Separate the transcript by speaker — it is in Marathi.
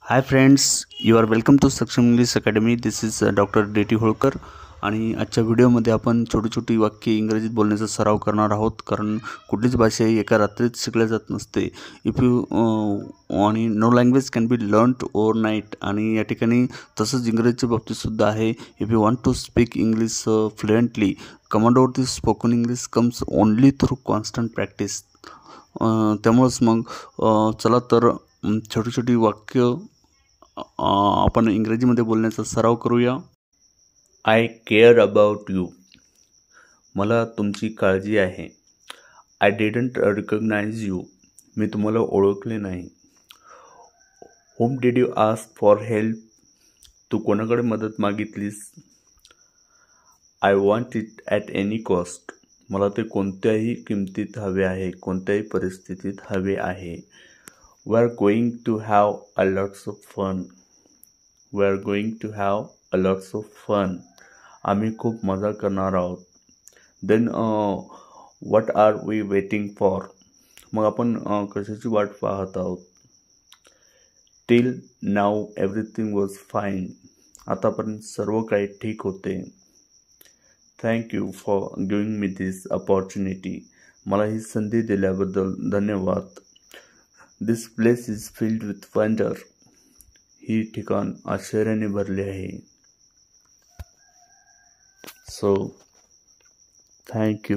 Speaker 1: High friends, you are welcome to Saksham English academy. This is doctor D T. Holkar. आणि आजच्या व्हिडिओमध्ये आपण छोटी छोटी वाक्ये इंग्रजीत बोलण्याचा सराव करणार आहोत. कारण कुठलीच भाषा ही एका रात्रीत शिकल्या जात नसते. इफ यू आणि no language can be learned overnight. आणि या ठिकाणी तसंच इंग्रजीच्या बाबतीतसुद्धा आहे. If you want to speak English fluently, command over this spoken English comes only through constant practice. त्यामुळंच मग चला तर छोटी छोटी वाक्य आपण इंग्रजीमध्ये बोलण्याचा सराव करूया. I care about you. मला तुमची काळजी आहे. I didn't recognise you. मी तुम्हाला ओळखले नाही. Whom did you ask for help. तू कोणाकडे मदत मागितलीस. I want it at any cost. मला ते कोणत्याही किमतीत हवे आहे, कोणत्याही परिस्थितीत हवे आहे. We are going to have a lots of fun. We are going to have a lots of fun. आम्ही खूप मजा करणार आहोत. Then what are we waiting for. मग आपण कशाची वाट पाहत आहोत. Till now everything was fine. आतापर्यंत सर्व काही ठीक होते. Thank you for giving me this opportunity. मला ही संधी दिल्याबद्दल धन्यवाद. This place is filled with wonder. ही ठिकाण आश्चर्याने भरले आहे. So thank you.